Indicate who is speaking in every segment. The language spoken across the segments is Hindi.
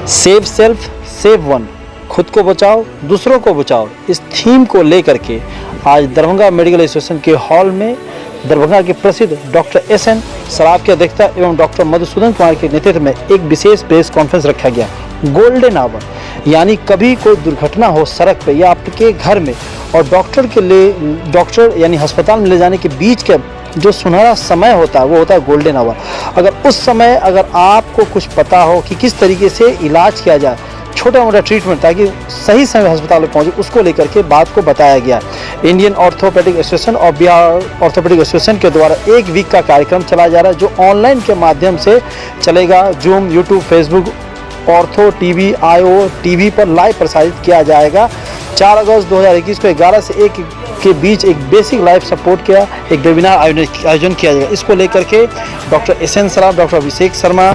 Speaker 1: सेव सेल्फ सेव वन, खुद को बचाओ दूसरों को बचाओ, इस थीम को लेकर के आज दरभंगा मेडिकल एसोसिएशन के हॉल में दरभंगा के प्रसिद्ध डॉक्टर SN सराफ की अध्यक्षता एवं डॉक्टर मधुसूदन कुमार के नेतृत्व में एक विशेष प्रेस कॉन्फ्रेंस रखा गया। गोल्डन आवर यानी कभी कोई दुर्घटना हो सड़क पे या आपके घर में और डॉक्टर यानी अस्पताल में ले जाने के बीच का जो सुनहरा समय होता है वो होता है गोल्डन आवर। अगर उस समय अगर आपको कुछ पता हो कि किस तरीके से इलाज किया जाए, छोटा मोटा ट्रीटमेंट ताकि सही समय अस्पताल में पहुंचे, उसको लेकर के बात को बताया गया। इंडियन ऑर्थोपेडिक एसोसिएशन और बिहार ऑर्थोपेडिक एसोसिएशन के द्वारा एक वीक का कार्यक्रम चलाया जा रहा है जो ऑनलाइन के माध्यम से चलेगा। Zoom, YouTube, Facebook, ortho TV, IO TV पर लाइव प्रसारित किया जाएगा। 4 अगस्त 2021 को 11 से 1 के बीच एक बेसिक लाइफ सपोर्ट किया एक वेबिनार आयोजन किया जाएगा। इसको लेकर के doctor SN Saraf, doctor Abhishek Sharma,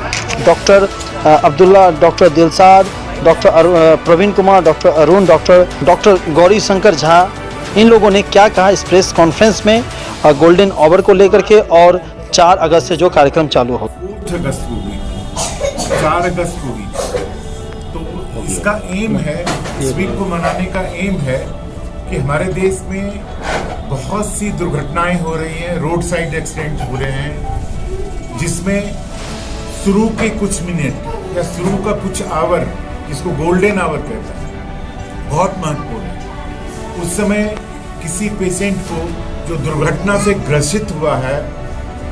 Speaker 1: doctor Abdullah, doctor Dilshad, doctor Praveen Kumar, doctor Arun, doctor Gauri Shankar Jha, इन लोगों ने क्या कहा इस प्रेस कॉन्फ्रेंस में गोल्डन आवर को लेकर के और 4 अगस्त से जो कार्यक्रम चालू हो।
Speaker 2: 8 अगस्त को हुई, 4 अगस्त को हुई। तो इसका एम है, इस वीक को मनाने का एम है कि हमारे देश में बहुत सी दुर्घटनाएं हो रही हैं, रोड साइड एक्सीडेंट हो रहे हैं, जिसमें शुरू के कुछ मिनट या शुरू का कुछ आवर, जिसको गोल्डन आवर कहते हैं, बहुत महत्वपूर्ण है। उस समय किसी पेशेंट को जो दुर्घटना से ग्रसित हुआ है,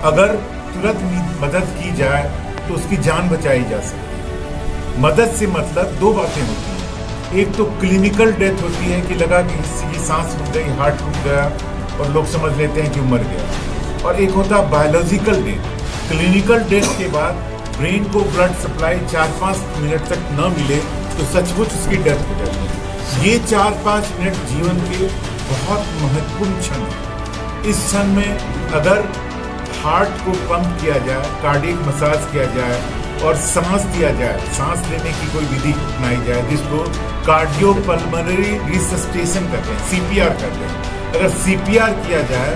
Speaker 2: अगर तुरंत मदद की जाए तो उसकी जान बचाई जा सकती है। मदद से मतलब 2 बातें होती हैं। एक तो क्लिनिकल डेथ होती है कि लगा कि किसी की सांस रुक गई, हार्ट रुक गया और लोग समझ लेते हैं कि मर गया। और एक होता है बायोलॉजिकल डेथ। क्लिनिकल डेथ के बाद ब्रेन को ब्लड सप्लाई 4-5 मिनट तक न मिले तो सचमुच उसकी डेथ हो जाती है। ये 4-5 मिनट जीवन के बहुत महत्वपूर्ण क्षण है। इस क्षण में अगर हार्ट को पंप किया जाए, कार्डियक मसाज किया जाए और सांस दिया जाए, सांस लेने की कोई विधि अपनाई जाए जिसको कार्डियोपल्मोनरी रिसस्टेशन कहते हैं, CPR कहते हैं। अगर CPR किया जाए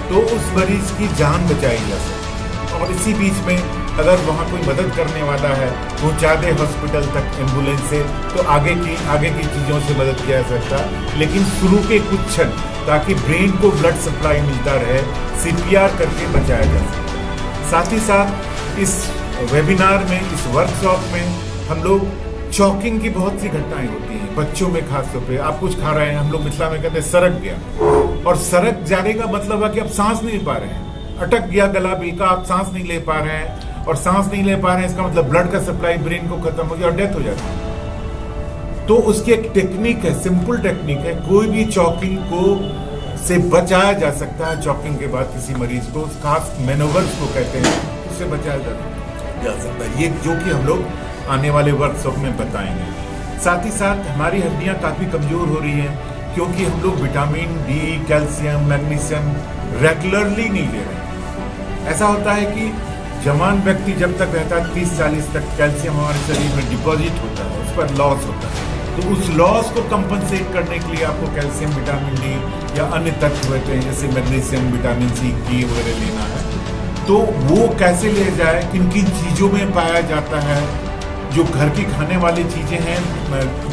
Speaker 2: तो उस मरीज की जान बचाई जा सकती है। और इसी बीच में अगर वहाँ कोई मदद करने वाला है, पहुँचा दे हॉस्पिटल तक एम्बुलेंस से, तो आगे की चीज़ों से मदद किया जा सकता है। लेकिन शुरू के कुछ क्षण ताकि ब्रेन को ब्लड सप्लाई मिलता रहे, CPR करके बचाया जा सकता। साथ ही साथ इस वेबिनार में, इस वर्कशॉप में हम लोग चॉकिंग की बहुत सी घटनाएं होती हैं, बच्चों में खास तौर पे। आप कुछ खा रहे हैं, हम लोग मिथिला में कहते हैं सरक गया, और सरक जाने का मतलब है कि आप सांस नहीं पा रहे हैं, अटक गया गला बिल्का, आप सांस नहीं ले पा रहे हैं। और सांस नहीं ले पा रहे हैं इसका मतलब ब्लड का सप्लाई ब्रेन को खत्म हो गया और डेथ हो जाती है। तो उसकी एक टेक्निक है, सिंपल टेक्निक है, कोई भी चॉकिंग को से बचाया जा सकता है। चॉकिंग के बाद किसी मरीज को, खास मैनोवर्स को कहते हैं, उससे बचाया जा सकता है। ये जो कि हम लोग आने वाले वर्कशॉप में बताएंगे। साथ ही साथ हमारी हड्डियां काफ़ी कमज़ोर हो रही हैं क्योंकि हम लोग vitamin D, calcium, magnesium regularly नहीं ले रहे। ऐसा होता है कि जवान व्यक्ति जब तक रहता है 30-40 तक, कैल्शियम हमारे शरीर में डिपॉजिट होता है, उस पर लॉस होता है। तो उस लॉस को कंपनसेट करने के लिए आपको कैल्शियम, विटामिन D या अन्य तत्व होते हैं जैसे मैग्नीशियम, विटामिन C, K वगैरह लेना है। तो वो कैसे ले जाए, किन किन चीज़ों में पाया जाता है, जो घर की खाने वाली चीज़ें हैं,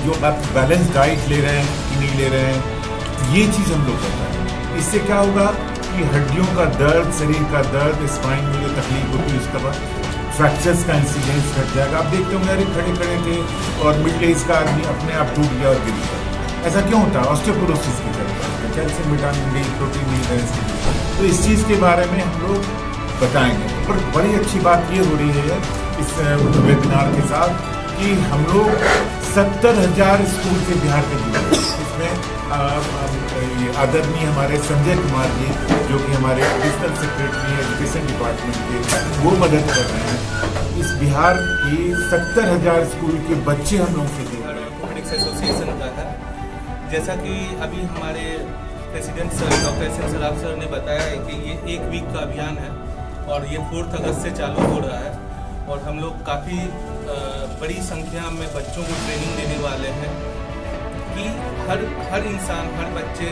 Speaker 2: जो आप बैलेंस डाइट ले रहे हैं कि नहीं ले रहे हैं, ये चीज़ हम लोग बताएं। इससे क्या होगा कि हड्डियों का दर्द, शरीर का दर्द, स्पाइन में जो तकलीफ होती है उसका फ्रैक्चर्स का इंसिडेंस घट जाएगा। आप देखते होंगे अरे खड़े थे और मिड एज का आदमी अपने आप टूट गया और गिर गया। ऐसा क्यों होता है? ऑस्टियोपोरोसिस की तरह, कैल्शियम, विटामिन D, प्रोटीन नहीं है इसकी। तो इस चीज़ के बारे में हम लोग बताएंगे। पर बड़ी अच्छी बात ये हो रही है इस वेबिनार के साथ कि हम लोग 70,000 स्कूल से बिहार के जुड़े। इसमें आदरणीय हमारे संजय कुमार जी, जो कि हमारे एडिशनल सेक्रेटरी एजुकेशन डिपार्टमेंट के, वो मदद कर रहे हैं। इस बिहार की 70,000 स्कूल के बच्चे हम लोग से जुड़े हैं।
Speaker 3: ऑर्थोपेडिक्स एसोसिएशन का है। जैसा कि अभी हमारे president sir doctor SN Saraf sir ने बताया है कि ये 1 वीक का अभियान है और ये 4 अगस्त से चालू हो रहा है। और हम लोग काफ़ी बड़ी संख्या में बच्चों को ट्रेनिंग देने वाले हैं कि हर इंसान, हर बच्चे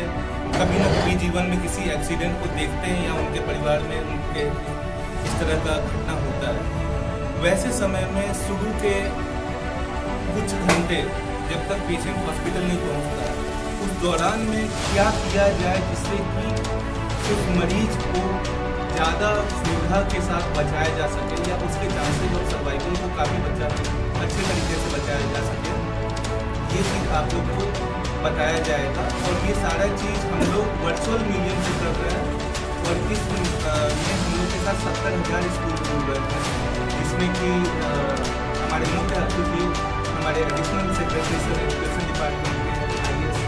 Speaker 3: कभी न कभी जीवन में किसी एक्सीडेंट को देखते हैं या उनके परिवार में उनके इस तरह का घटना होता है। वैसे समय में शुरू के कुछ घंटे जब तक पेशेंट हॉस्पिटल नहीं पहुंचता है, उस दौरान में क्या किया जाए जिससे कि उस मरीज को ज़्यादा सुविधा के साथ बचाया जा सके या उसके चांसेस और सर्वाइवल को काफ़ी अच्छे तरीके से बचाया जा सके, ये चीज़ आप लोग को बताया जाएगा। और ये सारा चीज़ हम लोग वर्चुअल मीडियम से कर रहे हैं और इस में हम लोग के साथ 70,000 स्कूल जुड़ रहे हैं, जिसमें कि हमारे मुख्य अतिथि हमारे additional secretary sir education department के IAS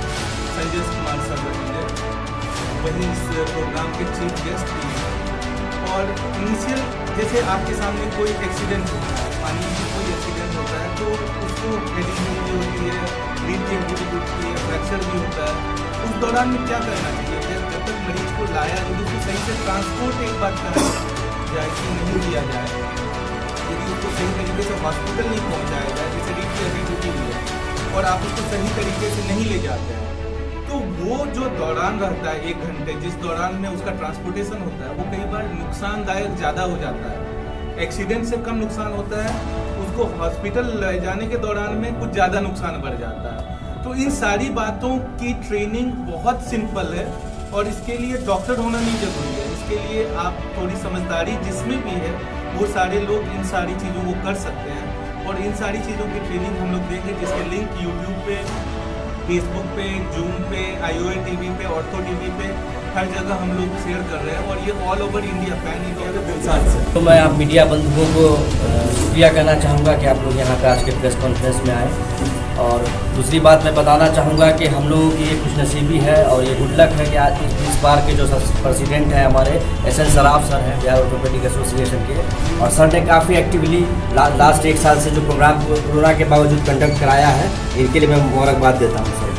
Speaker 3: संजय कुमार सर रहेंगे, वही इस प्रोग्राम के चीफ गेस्ट भी हैं। और इनिशियल जैसे आपके सामने कोई एक्सीडेंट होता है, पानी में कोई एक्सीडेंट होता है तो उसको हेडिंग भी होती है, ब्रीथ इंजरी होती है, फ्रैक्चर भी होता है, उस दौरान में क्या करना चाहिए? जब तक मरीज को लाया यदि उसको सही से ट्रांसपोर्ट एक बार कराया जाए कि नहीं किया जाए, यदि उसको सही तरीके से हॉस्पिटल नहीं पहुँचाया जाए, जैसे रीड की एबिलिटी है और आप उसको सही तरीके से नहीं ले जाते हैं, तो वो जो दौरान रहता है 1 घंटे, जिस दौरान में उसका ट्रांसपोर्टेशन होता है, वो कई बार नुकसानदायक ज़्यादा हो जाता है। एक्सीडेंट से कम नुकसान होता है, उसको हॉस्पिटल ले जाने के दौरान में कुछ ज़्यादा नुकसान बढ़ जाता है। तो इन सारी बातों की ट्रेनिंग बहुत सिंपल है और इसके लिए डॉक्टर होना नहीं जरूरी है। इसके लिए आप थोड़ी समझदारी जिसमें भी है वो सारे लोग इन सारी चीज़ों को कर सकते हैं और इन सारी चीज़ों की ट्रेनिंग हम लोग देंगे, जिसके लिंक यूट्यूब पे, फेसबुक पे, जूम पे, IOA TV पे, ऑर्थो TV पे हर जगह हम लोग शेयर कर रहे हैं और ये all over India, pan India में बहुत से।
Speaker 4: तो मैं आप मीडिया बंधुओं को शुक्रिया कहना चाहूँगा कि आप लोग यहाँ पे आज के प्रेस कॉन्फ्रेंस में आए। और दूसरी बात मैं बताना चाहूँगा कि हम लोगों की ये खुशनसीबी है और ये गुड लक है कि आज इस बार के जो प्रेसिडेंट हैं हमारे SN सराफ सर हैं, बिहार ऑर्थोपेडिक एसोसिएशन के, और सर ने काफ़ी एक्टिवली लास्ट 1 साल से जो प्रोग्राम कोरोना के बावजूद कंडक्ट कराया है, इनके लिए मैं मुबारकबाद देता हूँ सर।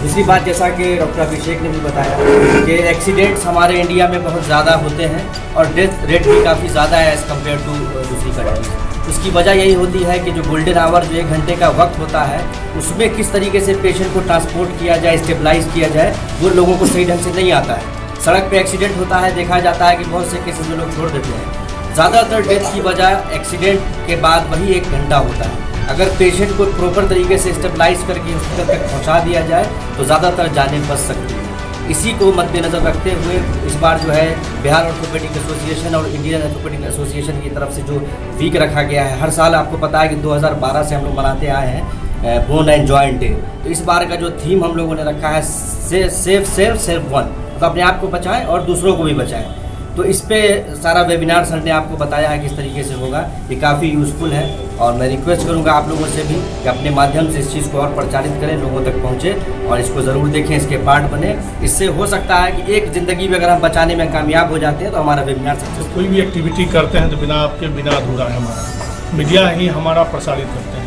Speaker 4: दूसरी बात, जैसा कि डॉक्टर अभिषेक ने भी बताया कि एक्सीडेंट्स हमारे इंडिया में बहुत ज़्यादा होते हैं और डेथ रेट भी काफ़ी ज़्यादा है एज़ कम्पेयर टू दूसरी कंट्रीज। उसकी वजह यही होती है कि जो गोल्डन आवर जो 1 घंटे का वक्त होता है, उसमें किस तरीके से पेशेंट को ट्रांसपोर्ट किया जाए, स्टेबलाइज किया जाए, वो लोगों को सही ढंग से नहीं आता है। सड़क पे एक्सीडेंट होता है, देखा जाता है कि बहुत से केसेस में लोग छोड़ देते हैं। ज़्यादातर डेथ की वजह एक्सीडेंट के बाद वही 1 घंटा होता है। अगर पेशेंट को प्रॉपर तरीके से स्टेबलाइज करके हॉस्पिटल तक पहुंचा दिया जाए तो ज़्यादातर जानें बच सकती हैं। इसी को मद्देनज़र रखते हुए इस बार जो है बिहार ऑर्थोपेडिक एसोसिएशन और इंडियन ऑर्थोपेडिक एसोसिएशन की तरफ से जो वीक रखा गया है, हर साल आपको पता है कि 2012 से हम लोग मनाते आए हैं बोन एंड जॉइंट डे। तो इस बार का जो थीम हम लोगों ने रखा है सेफ सेल्फ वन, तो अपने आप को बचाएं और दूसरों को भी बचाएं। तो इस पे सारा वेबिनार सर ने आपको बताया है किस तरीके से होगा, ये काफ़ी यूज़फुल है और मैं रिक्वेस्ट करूंगा आप लोगों से भी कि अपने माध्यम से इस चीज़ को और प्रचारित करें, लोगों तक पहुंचे और इसको ज़रूर देखें, इसके पार्ट बने। इससे हो सकता है कि एक ज़िंदगी में अगर हम बचाने में कामयाब हो जाते हैं तो हमारा वेबिनार सक्सेस।
Speaker 5: कोई भी एक्टिविटी करते हैं तो बिना अधूरा है हमारा, मीडिया ही हमारा प्रसारित करते हैं।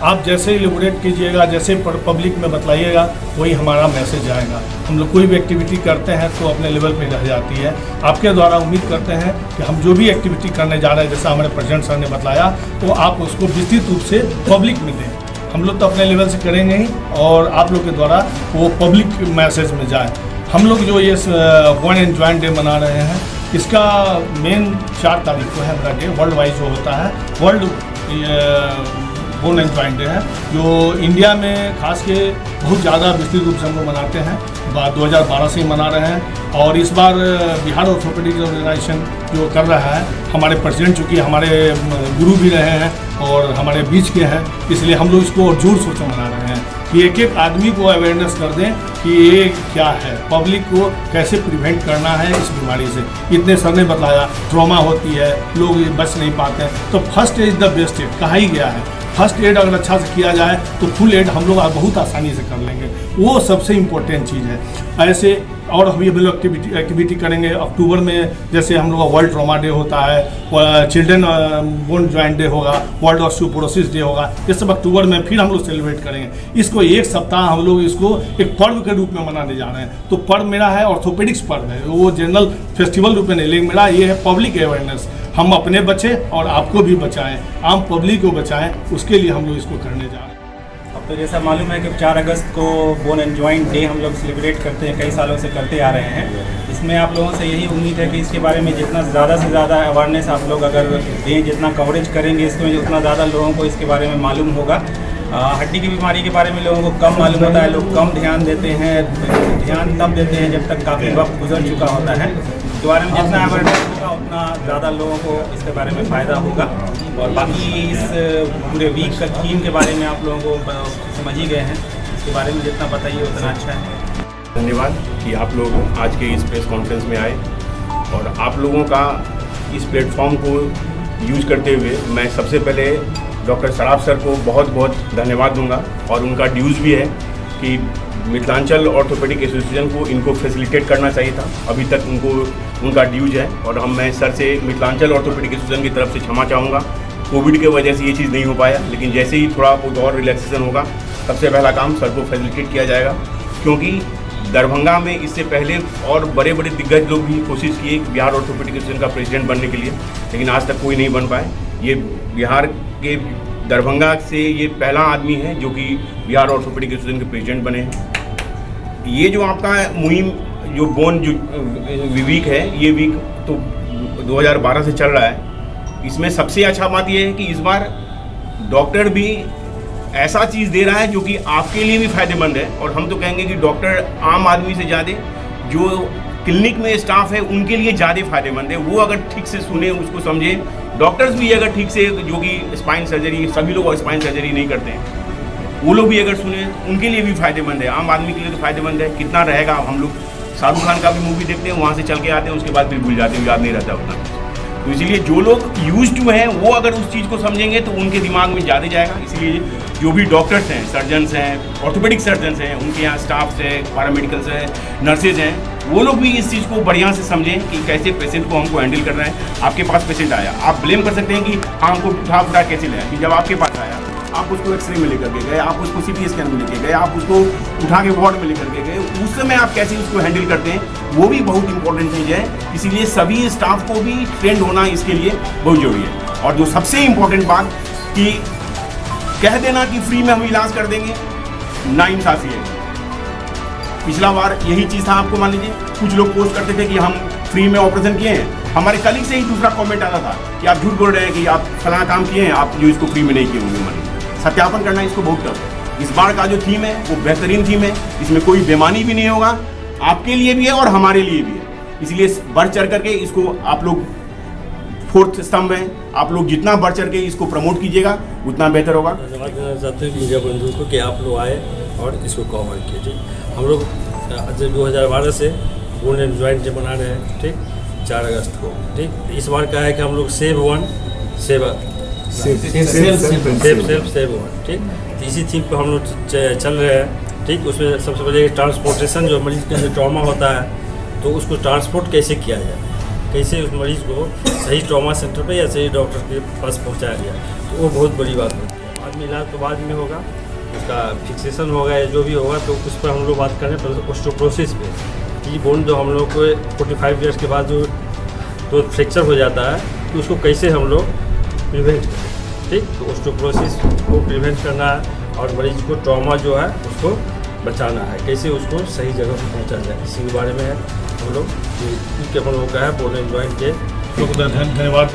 Speaker 5: आप जैसे इलेबोरेट कीजिएगा, जैसे पब्लिक में बताइएगा, वही हमारा मैसेज आएगा। हम लोग कोई भी एक्टिविटी करते हैं तो अपने लेवल पे रह जाती है। आपके द्वारा उम्मीद करते हैं कि हम जो भी एक्टिविटी करने जा रहे हैं, जैसा हमारे प्रेसिडेंट सर ने बताया, तो आप उसको विस्तृत रूप से पब्लिक में दें। हम लोग तो अपने लेवल से करेंगे ही और आप लोग के द्वारा वो पब्लिक मैसेज में जाए। हम लोग जो ये बोन एंड जॉइंट डे मना रहे हैं, इसका मेन 4 तारीख को है हमारा डे, वर्ल्ड वाइज जो होता है world bone and joint day है, जो इंडिया में खास के बहुत ज़्यादा विस्तृत रूप से हम लोग मनाते हैं। 2012 से ही मना रहे हैं और इस बार बिहार ऑर्थोपेडिक ऑर्गेनाइजेशन जो कर रहा है, हमारे प्रेसिडेंट चूँकि हमारे गुरु भी रहे हैं और हमारे बीच के हैं, इसलिए हम लोग इसको और जोर शोर से मना रहे हैं कि एक आदमी को अवेयरनेस कर दें कि ये क्या है, पब्लिक को कैसे प्रिवेंट करना है इस बीमारी से। इतने सर ने बताया ट्रॉमा होती है, लोग बच नहीं पाते हैं, तो first aid is the best aid कहा ही गया है। फर्स्ट एड अगर अच्छा से किया जाए तो फुल एड हम लोग बहुत आसानी से कर लेंगे, वो सबसे इम्पोर्टेंट चीज़ है। ऐसे और हम ये लोग एक्टिविटी करेंगे अक्टूबर में, जैसे हम लोग का वर्ल्ड ट्रॉमा डे होता है, चिल्ड्रन बोन जॉइंट डे होगा, वर्ल्ड ऑस्टियोपोरोसिस डे होगा, ये सब अक्टूबर में फिर हम लोग सेलिब्रेट करेंगे। इसको 1 सप्ताह हम लोग इसको एक पर्व के रूप में मनाने जा रहे हैं। तो पर्व मेरा है ऑर्थोपेडिक्स पर्व है, वो जनरल फेस्टिवल रूप में नहीं, लेकिन मेरा ये है पब्लिक अवेयरनेस। हम अपने बचें और आपको भी बचाएं, आम पब्लिक को बचाएं, उसके लिए हम लोग इसको करने जा रहे हैं।
Speaker 6: अब तो जैसा मालूम है कि 4 अगस्त को बोन एंड जॉइंट डे हम लोग सेलिब्रेट करते हैं, कई सालों से करते आ रहे हैं। इसमें आप लोगों से यही उम्मीद है कि इसके बारे में जितना ज़्यादा से ज़्यादा अवेयरनेस आप लोग अगर दें, जितना कवरेज करेंगे इसमें, उतना ज़्यादा लोगों को इसके बारे में मालूम होगा। हड्डी की बीमारी के बारे में लोगों को कम मालूम होता है, लोग कम ध्यान देते हैं। ध्यान तब देते हैं जब तक काफ़ी वक्त गुजर चुका होता है। इसके बारे में जितना अवेयरनेस होगा उतना ज़्यादा लोगों को इसके बारे में फ़ायदा होगा। और बाकी इस पूरे वीक का थीम के बारे में आप लोगों को समझ ही गए हैं, इसके बारे में जितना बताइए उतना अच्छा है।
Speaker 7: धन्यवाद कि आप लोग आज के इस प्रेस कॉन्फ्रेंस में आए और आप लोगों का इस प्लेटफॉर्म को यूज करते हुए मैं सबसे पहले डॉक्टर सराफ सर को बहुत बहुत धन्यवाद दूंगा। और उनका ड्यूज़ भी है कि मिथिलांचल ऑर्थोपेडिक एसोसिएशन को इनको फैसिलिटेट करना चाहिए था, अभी तक उनका ड्यूज है। और मैं सर से मिथिलांचल ऑर्थोपेडिक एसोसिएशन की तरफ से क्षमा चाहूँगा, कोविड के वजह से ये चीज़ नहीं हो पाया, लेकिन जैसे ही थोड़ा बहुत और रिलैक्सेशन होगा सबसे पहला काम सर को फैसिलिटेट किया जाएगा। क्योंकि दरभंगा में इससे पहले और बड़े बड़े दिग्गज लोग भी कोशिश किए बिहार ऑर्थोपेडिक एसोसिएशन का प्रेसिडेंट बनने के लिए, लेकिन आज तक कोई नहीं बन पाए। ये बिहार के दरभंगा से ये पहला आदमी है जो कि बिहार ऑर्थोपेडिक एसोसिएशन के प्रेसिडेंट बने हैं। ये जो आपका मुहिम जो बोन जो वीक है, ये वीक तो 2012 से चल रहा है। इसमें सबसे अच्छा बात ये है कि इस बार डॉक्टर भी ऐसा चीज़ दे रहा है जो कि आपके लिए भी फ़ायदेमंद है। और हम तो कहेंगे कि डॉक्टर आम आदमी से ज़्यादा जो क्लिनिक में स्टाफ है उनके लिए ज़्यादा फ़ायदेमंद है। वो अगर ठीक से सुने, उसको समझे, डॉक्टर्स भी अगर ठीक से, जो कि स्पाइन सर्जरी, सभी लोग स्पाइन सर्जरी नहीं करते हैं, वो लोग भी अगर सुने उनके लिए भी फ़ायदेमंद है। आम आदमी के लिए तो फ़ायदेमंद है। कितना रहेगा, हम लोग शाहरुख खान का भी मूवी देखते हैं, वहाँ से चल के आते हैं, उसके बाद फिर भूल जाते हैं, याद नहीं रहता उतना। तो इसलिए जो लोग यूज टू हैं वो अगर उस चीज़ को समझेंगे तो उनके दिमाग में ज़्यादा जाएगा। इसलिए जो भी डॉक्टर्स हैं, सर्जन्स हैं, ऑर्थोपेडिक सर्जन्स हैं, उनके यहाँ स्टाफ्स हैं, पैरामेडिकल्स हैं, नर्सेज हैं, वो लोग भी इस चीज़ को बढ़िया से समझें कि कैसे पेशेंट को हमको हैंडल करना है। आपके पास पेशेंट आया, आप ब्लेम कर सकते हैं कि हमको उठा कैसे लाया, कि जब आपके पास आया आप उसको एक्सरे में लेकर के गए, आप उसको सीटी स्कैन में लेकर गए, आप उसको उठा के वार्ड में लेकर के गए, उस समय आप कैसे उसको हैंडल करते हैं, वो भी बहुत इंपॉर्टेंट चीज़ है। इसीलिए सभी स्टाफ को भी ट्रेंड होना इसके लिए बहुत जरूरी है। और जो सबसे इम्पोर्टेंट बात कि कह देना कि फ्री में हम इलाज कर देंगे, नाइंसाफी है। पिछला बार यही चीज़ था, आपको मान लीजिए कुछ लोग पोस्ट करते थे कि हम फ्री में ऑपरेशन किए हैं, हमारे कलीग से ही दूसरा कमेंट आता था कि आप झूठ बोल रहे हैं कि आप फलाना काम किए हैं, आप जो इसको फ्री में नहीं किए होंगे। मान लीजिए सत्यापन करना इसको बहुत टफ है। इस बार का जो थीम है वो बेहतरीन थीम है, इसमें कोई बेमानी भी नहीं होगा, आपके लिए भी है और हमारे लिए भी है। इसलिए बढ़ चढ़ करके इसको आप लोग फोर्थ स्तंभ है, आप लोग जितना बढ़ चढ़ के इसको प्रमोट कीजिएगा उतना बेहतर होगा।
Speaker 8: धन्यवाद देना चाहते हैं मीडिया बंधुओं को कि आप लोग आए और इसको कवर किए। ठीक, हम लोग 2012 से बोन एंड जॉइंट डे मना रहे हैं, ठीक, 4 अगस्त को। ठीक, इस बार का है कि हम लोग सेव वन सेव वन। ठीक, तो इसी थीम पर हम लोग चल रहे हैं। ठीक, उसमें सबसे पहले ट्रांसपोर्टेशन, जो मरीज का जो ट्रॉमा होता है तो उसको ट्रांसपोर्ट कैसे किया जाए, कैसे उस मरीज़ को सही ट्रॉमा सेंटर पे या सही डॉक्टर के पास पहुंचाया गया, तो वो बहुत बड़ी बात होती है। बाद में इलाज तो बाद में होगा, उसका फिक्सेशन होगा या जो भी होगा, तो उस पर हम लोग बात करें ऑस्टियोपोरोसिस पे कि बोन जो हम लोग को 45 ईयर्स के बाद जो तो फ्रैक्चर हो जाता है, तो उसको कैसे हम लोग प्रिवेंट करें। ठीक, तो ऑस्टियोपोरोसिस को प्रिवेंट करना है और मरीज को ट्रॉमा जो है उसको बचाना है, कैसे उसको सही जगह पर पहुँचा जाए, इसी के बारे में है हम लोग। हम लोग का है बोन एंड जॉइंट के
Speaker 5: धन्यवाद।